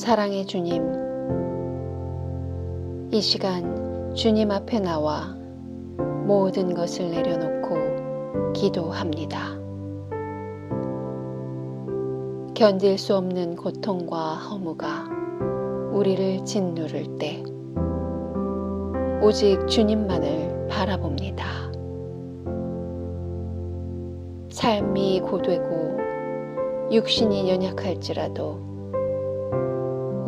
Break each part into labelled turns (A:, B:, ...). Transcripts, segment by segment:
A: 사랑의 주님, 이 시간 주님 앞에 나와 모든 것을 내려놓고 기도합니다. 견딜 수 없는 고통과 허무가 우리를 짓누를 때 오직 주님만을 바라봅니다. 삶이 고되고 육신이 연약할지라도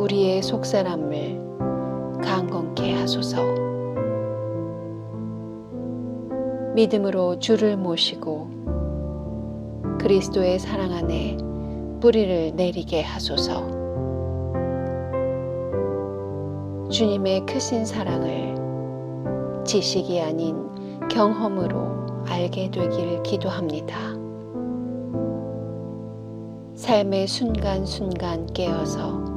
A: 우리의 속사람을 강건케 하소서. 믿음으로 주를 모시고 그리스도의 사랑 안에 뿌리를 내리게 하소서. 주님의 크신 사랑을 지식이 아닌 경험으로 알게 되길 기도합니다. 삶의 순간순간 깨어서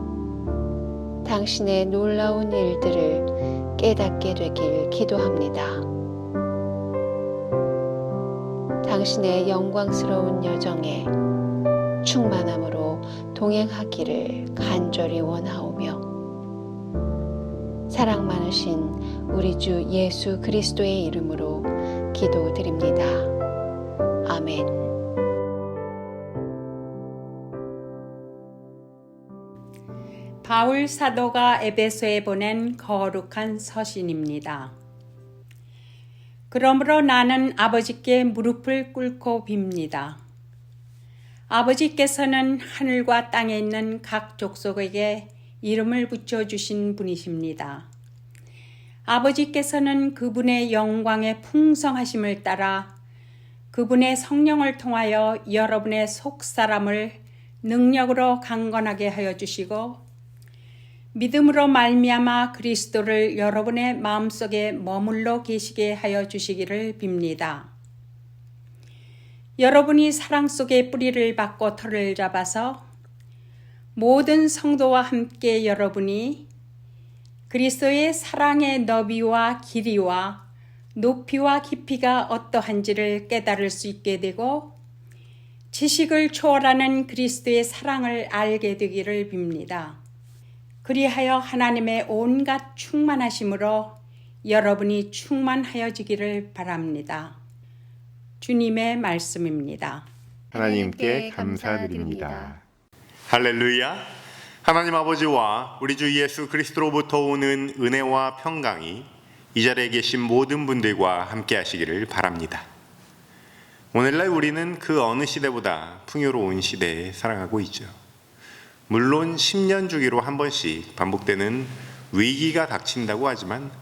A: 당신의 놀라운 일들을 깨닫게 되길 기도합니다. 당신의 영광스러운 여정에 충만함으로 동행하기를 간절히 원하오며 사랑 많으신 우리 주 예수 그리스도의 이름으로 기도드립니다. 아멘.
B: 바울 사도가 에베소에 보낸 거룩한 서신입니다. 그러므로 나는 아버지께 무릎을 꿇고 빕니다. 아버지께서는 하늘과 땅에 있는 각 족속에게 이름을 붙여주신 분이십니다. 아버지께서는 그분의 영광의 풍성하심을 따라 그분의 성령을 통하여 여러분의 속사람을 능력으로 강건하게 하여 주시고 믿음으로 말미암아 그리스도를 여러분의 마음속에 머물러 계시게 하여 주시기를 빕니다. 여러분이 사랑 속에 뿌리를 받고 털을 잡아서 모든 성도와 함께 여러분이 그리스도의 사랑의 너비와 길이와 높이와 깊이가 어떠한지를 깨달을 수 있게 되고 지식을 초월하는 그리스도의 사랑을 알게 되기를 빕니다. 그리하여 하나님의 온갖 충만하심으로 여러분이 충만하여지기를 바랍니다. 주님의 말씀입니다.
C: 하나님께 감사드립니다. 할렐루야! 하나님 아버지와 우리 주 예수 그리스도로부터 오는 은혜와 평강이 이 자리에 계신 모든 분들과 함께 하시기를 바랍니다. 오늘날 우리는 그 어느 시대보다 풍요로운 시대에 살아가고 있죠. 물론 10년 주기로 한 번씩 반복되는 위기가 닥친다고 하지만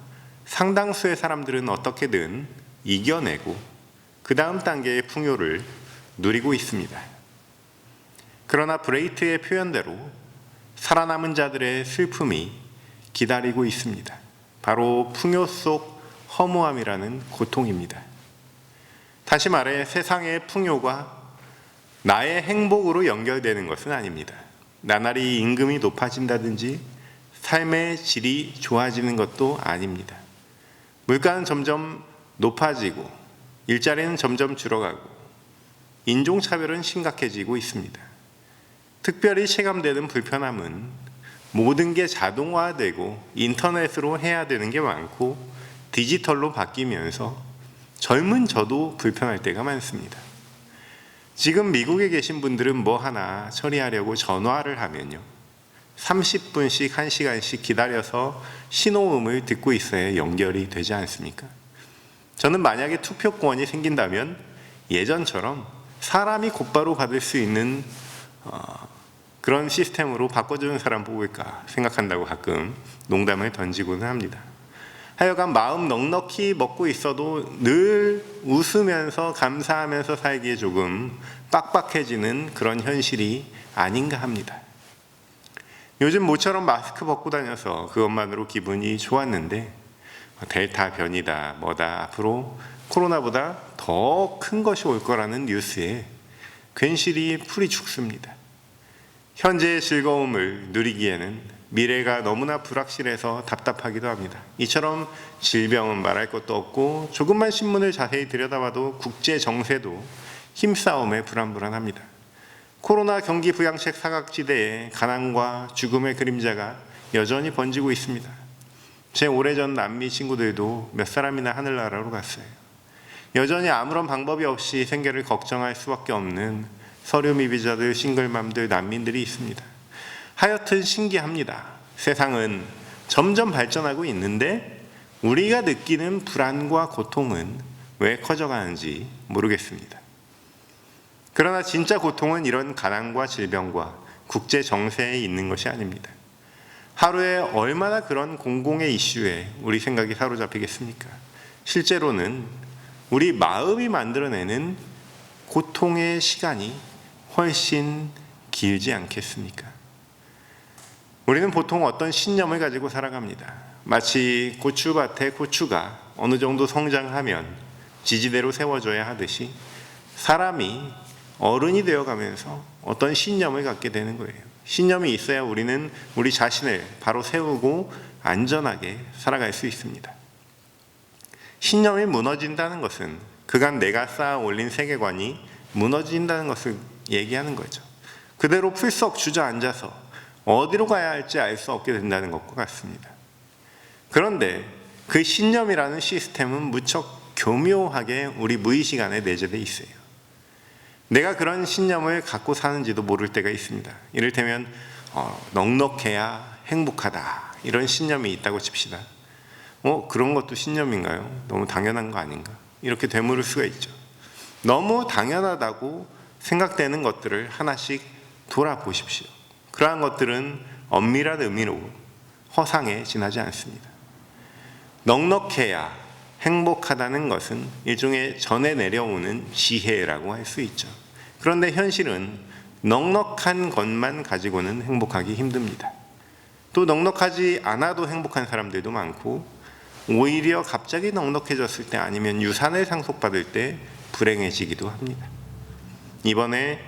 C: 상당수의 사람들은 어떻게든 이겨내고 그 다음 단계의 풍요를 누리고 있습니다. 그러나 브레이트의 표현대로 살아남은 자들의 슬픔이 기다리고 있습니다. 바로 풍요 속 허무함이라는 고통입니다. 다시 말해 세상의 풍요가 나의 행복으로 연결되는 것은 아닙니다. 나날이 임금이 높아진다든지 삶의 질이 좋아지는 것도 아닙니다. 물가는 점점 높아지고 일자리는 점점 줄어가고 인종차별은 심각해지고 있습니다. 특별히 체감되는 불편함은 모든 게 자동화되고 인터넷으로 해야 되는 게 많고 디지털로 바뀌면서 젊은 저도 불편할 때가 많습니다. 지금 미국에 계신 분들은 뭐 하나 처리하려고 전화를 하면요 30분씩 1시간씩 기다려서 신호음을 듣고 있어야 연결이 되지 않습니까? 저는 만약에 투표권이 생긴다면 예전처럼 사람이 곧바로 받을 수 있는 그런 시스템으로 바꿔주는 사람 뽑을까 생각한다고 가끔 농담을 던지고는 합니다. 하여간 마음 넉넉히 먹고 있어도 늘 웃으면서 감사하면서 살기에 조금 빡빡해지는 그런 현실이 아닌가 합니다. 요즘 모처럼 마스크 벗고 다녀서 그것만으로 기분이 좋았는데 델타 변이다 뭐다 앞으로 코로나보다 더 큰 것이 올 거라는 뉴스에 괜시리 풀이 죽습니다. 현재의 즐거움을 누리기에는 미래가 너무나 불확실해서 답답하기도 합니다. 이처럼 질병은 말할 것도 없고 조금만 신문을 자세히 들여다봐도 국제 정세도 힘싸움에 불안불안합니다. 코로나 경기 부양책 사각지대에 가난과 죽음의 그림자가 여전히 번지고 있습니다. 제 오래전 남미 친구들도 몇 사람이나 하늘나라로 갔어요. 여전히 아무런 방법이 없이 생계를 걱정할 수밖에 없는 서류 미비자들, 싱글맘들, 난민들이 있습니다. 하여튼 신기합니다. 세상은 점점 발전하고 있는데 우리가 느끼는 불안과 고통은 왜 커져가는지 모르겠습니다. 그러나 진짜 고통은 이런 가난과 질병과 국제 정세에 있는 것이 아닙니다. 하루에 얼마나 그런 공공의 이슈에 우리 생각이 사로잡히겠습니까? 실제로는 우리 마음이 만들어내는 고통의 시간이 훨씬 길지 않겠습니까? 우리는 보통 어떤 신념을 가지고 살아갑니다. 마치 고추밭에 고추가 어느 정도 성장하면 지지대로 세워줘야 하듯이 사람이 어른이 되어가면서 어떤 신념을 갖게 되는 거예요. 신념이 있어야 우리는 우리 자신을 바로 세우고 안전하게 살아갈 수 있습니다. 신념이 무너진다는 것은 그간 내가 쌓아 올린 세계관이 무너진다는 것을 얘기하는 거죠. 그대로 풀썩 주저앉아서 어디로 가야 할지 알 수 없게 된다는 것과 같습니다. 그런데 그 신념이라는 시스템은 무척 교묘하게 우리 무의식 안에 내재되어 있어요. 내가 그런 신념을 갖고 사는지도 모를 때가 있습니다. 이를테면 넉넉해야 행복하다 이런 신념이 있다고 칩시다. 그런 것도 신념인가요? 너무 당연한 거 아닌가? 이렇게 되물을 수가 있죠. 너무 당연하다고 생각되는 것들을 하나씩 돌아보십시오. 그러한 것들은 엄밀한 의미로 허상에 지나지 않습니다. 넉넉해야 행복하다는 것은 일종의 전해 내려오는 지혜라고 할 수 있죠. 그런데 현실은 넉넉한 것만 가지고는 행복하기 힘듭니다. 또 넉넉하지 않아도 행복한 사람들도 많고 오히려 갑자기 넉넉해졌을 때 아니면 유산을 상속받을 때 불행해지기도 합니다. 이번에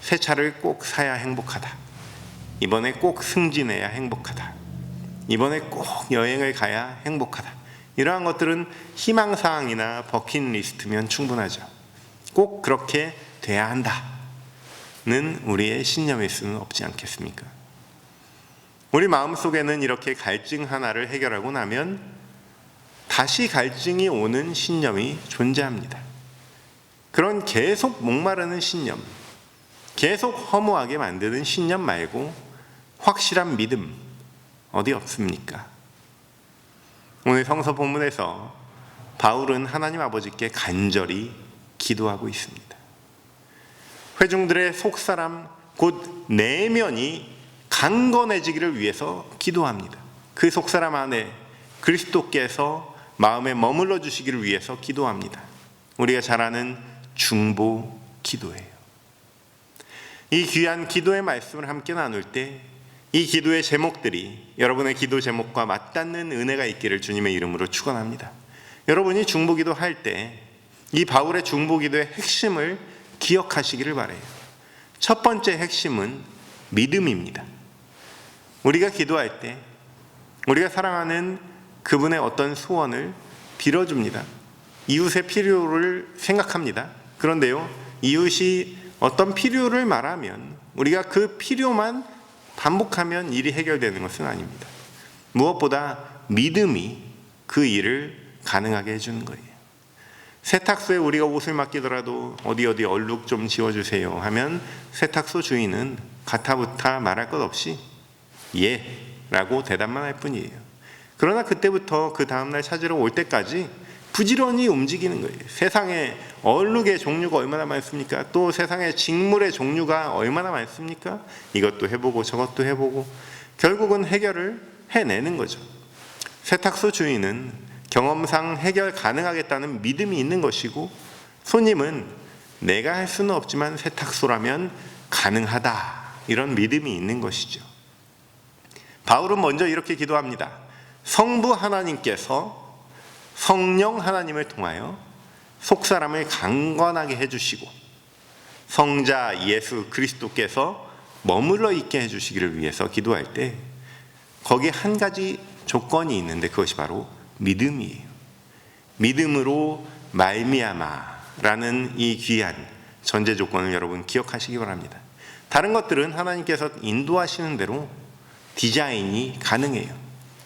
C: 새 차를 꼭 사야 행복하다. 이번에 꼭 승진해야 행복하다. 이번에 꼭 여행을 가야 행복하다. 이러한 것들은 희망사항이나 버킷리스트면 충분하죠. 꼭 그렇게 돼야 한다는 우리의 신념일 수는 없지 않겠습니까? 우리 마음속에는 이렇게 갈증 하나를 해결하고 나면 다시 갈증이 오는 신념이 존재합니다. 그런 계속 목마르는 신념, 계속 허무하게 만드는 신념 말고 확실한 믿음 어디 없습니까? 오늘 성서 본문에서 바울은 하나님 아버지께 간절히 기도하고 있습니다. 회중들의 속사람 곧 내면이 강건해지기를 위해서 기도합니다. 그 속사람 안에 그리스도께서 마음에 머물러 주시기를 위해서 기도합니다. 우리가 잘 아는 중보 기도예요. 이 귀한 기도의 말씀을 함께 나눌 때 이 기도의 제목들이 여러분의 기도 제목과 맞닿는 은혜가 있기를 주님의 이름으로 축원합니다. 여러분이 중보기도 할 때 이 바울의 중보기도의 핵심을 기억하시기를 바라요. 첫 번째 핵심은 믿음입니다. 우리가 기도할 때 우리가 사랑하는 그분의 어떤 소원을 빌어줍니다. 이웃의 필요를 생각합니다. 그런데요, 이웃이 어떤 필요를 말하면 우리가 그 필요만 반복하면 일이 해결되는 것은 아닙니다. 무엇보다 믿음이 그 일을 가능하게 해주는 거예요. 세탁소에 우리가 옷을 맡기더라도 어디 얼룩 좀 지워주세요 하면 세탁소 주인은 가타부타 말할 것 없이 예 라고 대답만 할 뿐이에요. 그러나 그때부터 그 다음날 찾으러 올 때까지 부지런히 움직이는 거예요. 세상에 얼룩의 종류가 얼마나 많습니까? 또 세상에 직물의 종류가 얼마나 많습니까? 이것도 해보고 저것도 해보고 결국은 해결을 해내는 거죠. 세탁소 주인은 경험상 해결 가능하겠다는 믿음이 있는 것이고 손님은 내가 할 수는 없지만 세탁소라면 가능하다 이런 믿음이 있는 것이죠. 바울은 먼저 이렇게 기도합니다. 성부 하나님께서 성령 하나님을 통하여 속사람을 강건하게 해주시고 성자 예수 그리스도께서 머물러 있게 해주시기를 위해서 기도할 때 거기에 한 가지 조건이 있는데 그것이 바로 믿음이에요. 믿음으로 말미암아라는 이 귀한 전제 조건을 여러분 기억하시기 바랍니다. 다른 것들은 하나님께서 인도하시는 대로 디자인이 가능해요.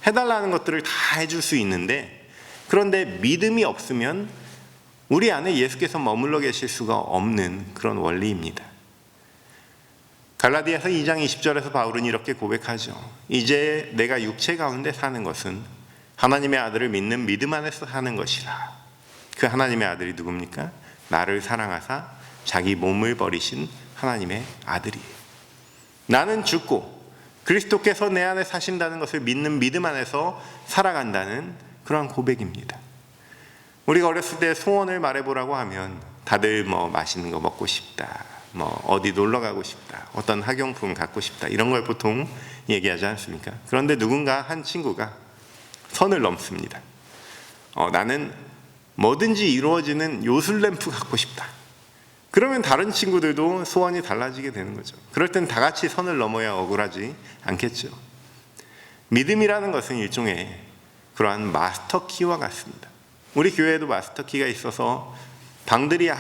C: 해달라는 것들을 다 해줄 수 있는데, 그런데 믿음이 없으면 우리 안에 예수께서 머물러 계실 수가 없는 그런 원리입니다. 갈라디아서 2장 20절에서 바울은 이렇게 고백하죠. 이제 내가 육체 가운데 사는 것은 하나님의 아들을 믿는 믿음 안에서 사는 것이라. 그 하나님의 아들이 누굽니까? 나를 사랑하사 자기 몸을 버리신 하나님의 아들이에요. 나는 죽고 그리스도께서 내 안에 사신다는 것을 믿는 믿음 안에서 살아간다는 그러한 고백입니다. 우리가 어렸을 때 소원을 말해보라고 하면 다들 맛있는 거 먹고 싶다, 어디 놀러 가고 싶다, 어떤 학용품 갖고 싶다, 이런 걸 보통 얘기하지 않습니까? 그런데 누군가 한 친구가 선을 넘습니다. 나는 뭐든지 이루어지는 요술램프 갖고 싶다. 그러면 다른 친구들도 소원이 달라지게 되는 거죠. 그럴 땐 다 같이 선을 넘어야 억울하지 않겠죠. 믿음이라는 것은 일종의 그러한 마스터키와 같습니다. 우리 교회에도 마스터키가 있어서 방들이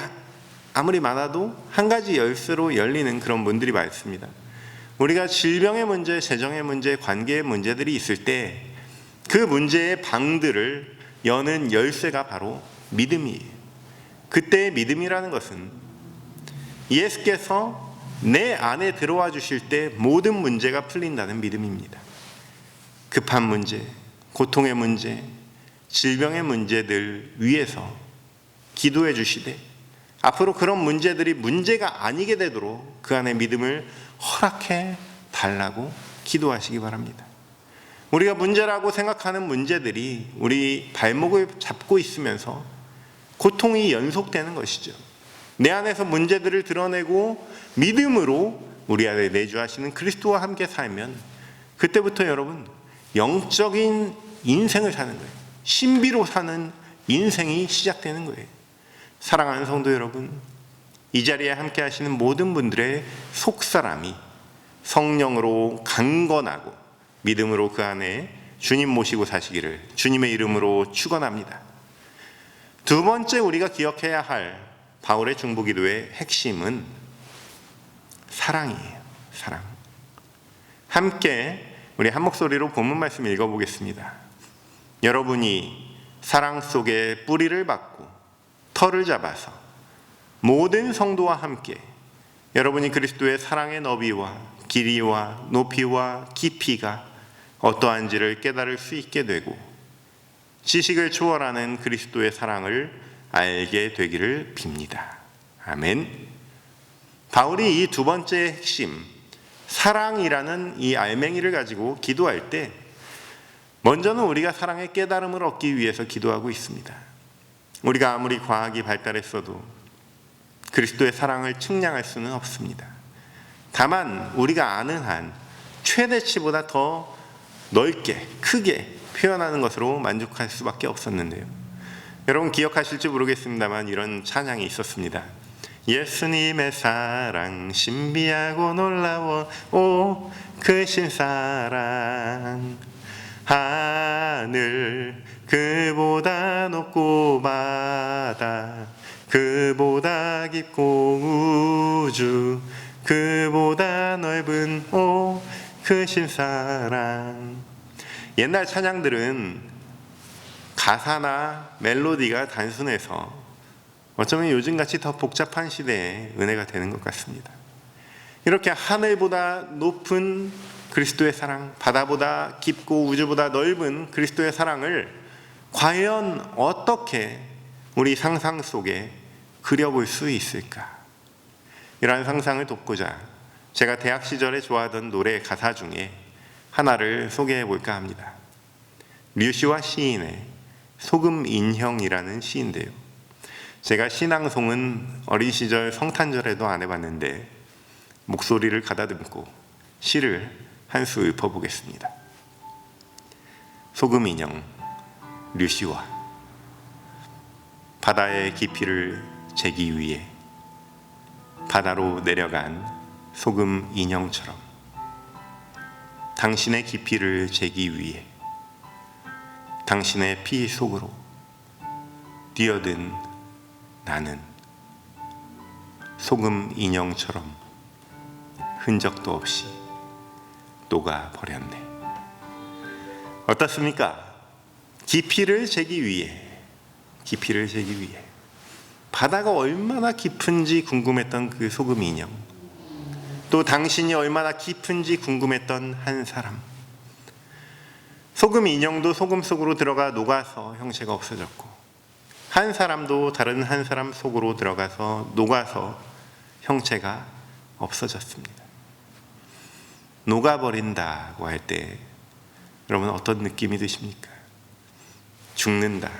C: 아무리 많아도 한 가지 열쇠로 열리는 그런 문들이 많습니다. 우리가 질병의 문제, 재정의 문제, 관계의 문제들이 있을 때 그 문제의 방들을 여는 열쇠가 바로 믿음이에요. 그때의 믿음이라는 것은 예수께서 내 안에 들어와 주실 때 모든 문제가 풀린다는 믿음입니다. 급한 문제, 고통의 문제, 질병의 문제들 위해서 기도해 주시되 앞으로 그런 문제들이 문제가 아니게 되도록 그 안에 믿음을 허락해 달라고 기도하시기 바랍니다. 우리가 문제라고 생각하는 문제들이 우리 발목을 잡고 있으면서 고통이 연속되는 것이죠. 내 안에서 문제들을 드러내고 믿음으로 우리 안에 내주하시는 그리스도와 함께 살면 그때부터 여러분 영적인 인생을 사는 거예요. 신비로 사는 인생이 시작되는 거예요. 사랑하는 성도 여러분, 이 자리에 함께 하시는 모든 분들의 속사람이 성령으로 강건하고 믿음으로 그 안에 주님 모시고 사시기를 주님의 이름으로 축원합니다. 두 번째 우리가 기억해야 할 바울의 중보기도의 핵심은 사랑이에요. 사랑. 함께 우리 한 목소리로 본문 말씀 읽어보겠습니다. 여러분이 사랑 속에 뿌리를 받고 털을 잡아서 모든 성도와 함께 여러분이 그리스도의 사랑의 너비와 길이와 높이와 깊이가 어떠한지를 깨달을 수 있게 되고 지식을 초월하는 그리스도의 사랑을 알게 되기를 빕니다. 아멘. 바울이 이 두 번째 핵심 사랑이라는 이 알맹이를 가지고 기도할 때 먼저는 우리가 사랑의 깨달음을 얻기 위해서 기도하고 있습니다. 우리가 아무리 과학이 발달했어도 그리스도의 사랑을 측량할 수는 없습니다. 다만 우리가 아는 한 최대치보다 더 넓게 크게 표현하는 것으로 만족할 수밖에 없었는데요. 여러분 기억하실지 모르겠습니다만 이런 찬양이 있었습니다. 예수님의 사랑 신비하고 놀라워 오 크신 사랑 하늘 그보다 높고 바다 그보다 깊고 우주 그보다 넓은 오 크신 사랑. 옛날 찬양들은 가사나 멜로디가 단순해서 어쩌면 요즘같이 더 복잡한 시대에 은혜가 되는 것 같습니다. 이렇게 하늘보다 높은 그리스도의 사랑, 바다보다 깊고 우주보다 넓은 그리스도의 사랑을 과연 어떻게 우리 상상 속에 그려볼 수 있을까? 이러한 상상을 돕고자 제가 대학 시절에 좋아하던 노래 가사 중에 하나를 소개해 볼까 합니다. 류시와 시인의 소금 인형이라는 시인데요. 제가 신앙송은 어린 시절 성탄절에도 안 해봤는데 목소리를 가다듬고 시를 한 수 읊어보겠습니다. 소금 인형 류시와 바다의 깊이를 재기 위해 바다로 내려간 소금 인형처럼 당신의 깊이를 재기 위해 당신의 피 속으로 뛰어든 나는 소금 인형처럼 흔적도 없이 녹아버렸네. 어떻습니까? 깊이를 재기 위해 바다가 얼마나 깊은지 궁금했던 그 소금 인형, 또 당신이 얼마나 깊은지 궁금했던 한 사람. 소금 인형도 소금 속으로 들어가 녹아서 형체가 없어졌고, 한 사람도 다른 한 사람 속으로 들어가서 녹아서 형체가 없어졌습니다. 녹아버린다고 할 때 여러분 어떤 느낌이 드십니까? 죽는다,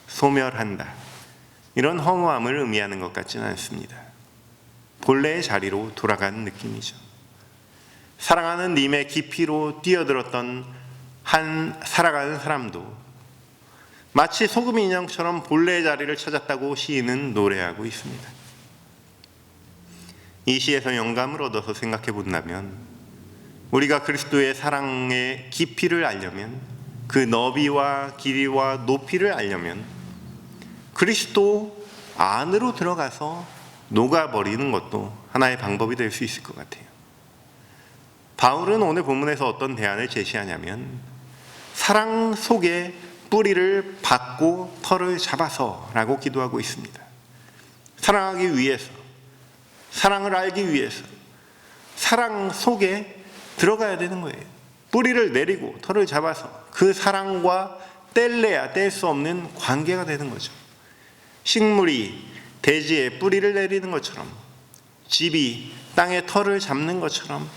C: 소멸한다, 이런 허무함을 의미하는 것 같지는 않습니다. 본래의 자리로 돌아가는 느낌이죠. 사랑하는 님의 깊이로 뛰어들었던 한 살아가는 사람도 마치 소금 인형처럼 본래의 자리를 찾았다고 시인은 노래하고 있습니다. 이 시에서 영감을 얻어서 생각해 본다면, 우리가 그리스도의 사랑의 깊이를 알려면, 그 너비와 길이와 높이를 알려면 그리스도 안으로 들어가서 녹아버리는 것도 하나의 방법이 될 수 있을 것 같아요. 바울은 오늘 본문에서 어떤 대안을 제시하냐면, 사랑 속에 뿌리를 박고 털을 잡아서 라고 기도하고 있습니다. 사랑하기 위해서, 사랑을 알기 위해서 사랑 속에 들어가야 되는 거예요. 뿌리를 내리고 털을 잡아서 그 사랑과 뗄래야 뗄 수 없는 관계가 되는 거죠. 식물이 대지에 뿌리를 내리는 것처럼, 집이 땅에 털을 잡는 것처럼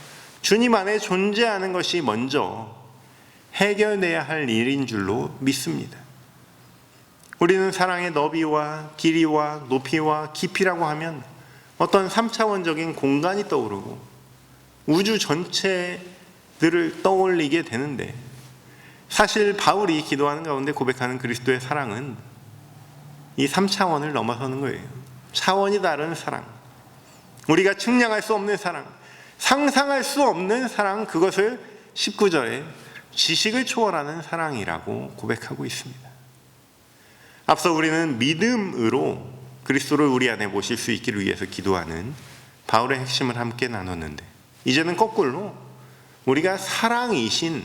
C: 주님 안에 존재하는 것이 먼저 해결돼야 할 일인 줄로 믿습니다. 우리는 사랑의 너비와 길이와 높이와 깊이라고 하면 어떤 3차원적인 공간이 떠오르고 우주 전체들을 떠올리게 되는데, 사실 바울이 기도하는 가운데 고백하는 그리스도의 사랑은 이 3차원을 넘어서는 거예요. 차원이 다른 사랑, 우리가 측량할 수 없는 사랑, 상상할 수 없는 사랑, 그것을 19절에 지식을 초월하는 사랑이라고 고백하고 있습니다. 앞서 우리는 믿음으로 그리스도를 우리 안에 모실 수 있기를 위해서 기도하는 바울의 핵심을 함께 나눴는데, 이제는 거꾸로 우리가 사랑이신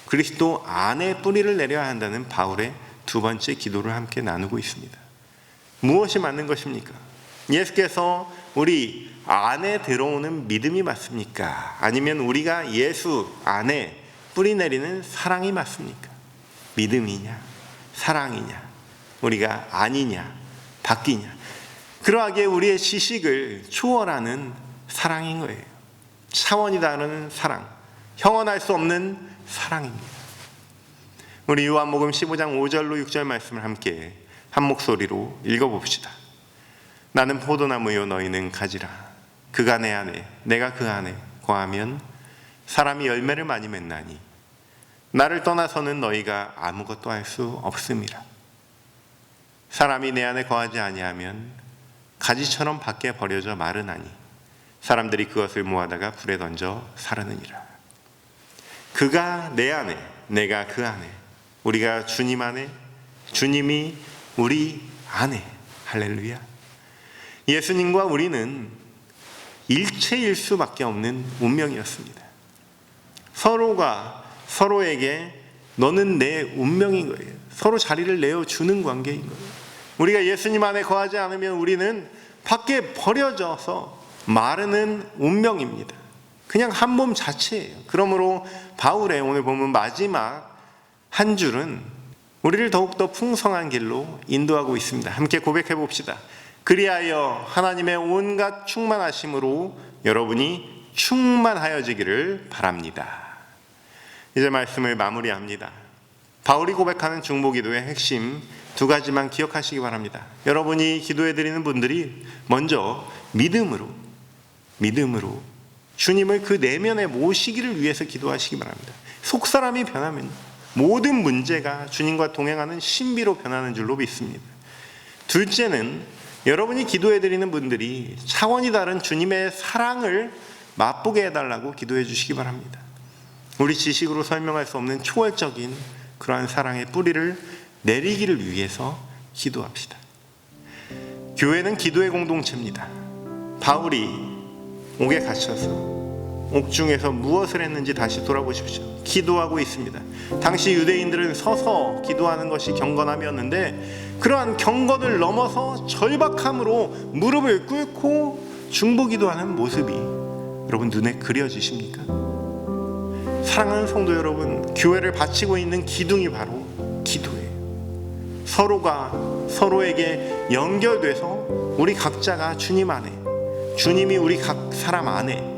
C: 그리스도 안에 뿌리를 내려야 한다는 바울의 두 번째 기도를 함께 나누고 있습니다. 무엇이 맞는 것입니까? 예수께서 우리 안에 들어오는 믿음이 맞습니까? 아니면 우리가 예수 안에 뿌리 내리는 사랑이 맞습니까? 믿음이냐, 사랑이냐, 우리가 아니냐, 바뀌냐, 그러하기에 우리의 지식을 초월하는 사랑인 거예요. 차원이 다른 사랑, 형언할 수 없는 사랑입니다. 우리 요한복음 15장 5절로 6절 말씀을 함께 한 목소리로 읽어봅시다. 나는 포도나무요 너희는 가지라. 그가 내 안에 내가 그 안에 거하면 사람이 열매를 많이 맺나니 나를 떠나서는 너희가 아무것도 할 수 없음이라. 사람이 내 안에 거하지 아니하면 가지처럼 밖에 버려져 마르나니 사람들이 그것을 모아다가 불에 던져 사르느니라. 그가 내 안에 내가 그 안에, 우리가 주님 안에, 주님이 우리 안에. 할렐루야. 예수님과 우리는 일체일 수밖에 없는 운명이었습니다. 서로가 서로에게 너는 내 운명인 거예요. 서로 자리를 내어주는 관계인 거예요. 우리가 예수님 안에 거하지 않으면 우리는 밖에 버려져서 마르는 운명입니다. 그냥 한 몸 자체예요. 그러므로 바울의 오늘 보면 마지막 한 줄은 우리를 더욱더 풍성한 길로 인도하고 있습니다. 함께 고백해 봅시다. 그리하여 하나님의 온갖 충만하심으로 여러분이 충만하여지기를 바랍니다. 이제 말씀을 마무리합니다. 바울이 고백하는 중보기도의 핵심 두 가지만 기억하시기 바랍니다. 여러분이 기도해드리는 분들이 먼저 믿음으로 주님을 그 내면에 모시기를 위해서 기도하시기 바랍니다. 속사람이 변하면 모든 문제가 주님과 동행하는 신비로 변하는 줄로 믿습니다. 둘째는 여러분이 기도해드리는 분들이 차원이 다른 주님의 사랑을 맛보게 해달라고 기도해 주시기 바랍니다. 우리 지식으로 설명할 수 없는 초월적인 그러한 사랑의 뿌리를 내리기를 위해서 기도합시다. 교회는 기도의 공동체입니다. 바울이 옥에 갇혀서 옥중에서 무엇을 했는지 다시 돌아보십시오. 기도하고 있습니다. 당시 유대인들은 서서 기도하는 것이 경건함이었는데 그러한 경건을 넘어서 절박함으로 무릎을 꿇고 중보기도하는 모습이 여러분 눈에 그려지십니까? 사랑하는 성도 여러분, 교회를 바치고 있는 기둥이 바로 기도예요. 서로가 서로에게 연결돼서 우리 각자가 주님 안에, 주님이 우리 각 사람 안에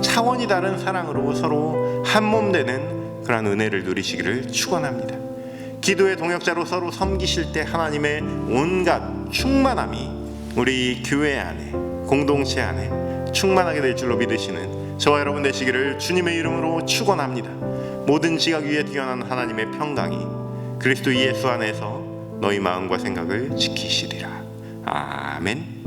C: 차원이 다른 사랑으로 서로 한 몸 되는 그러한 은혜를 누리시기를 축원합니다. 기도의 동역자로 서로 섬기실 때 하나님의 온갖 충만함이 우리 교회 안에, 공동체 안에 충만하게 될 줄로 믿으시는 저와 여러분 되시기를 주님의 이름으로 축원합니다. 모든 지각 위에 뛰어난 하나님의 평강이 그리스도 예수 안에서 너희 마음과 생각을 지키시리라. 아멘.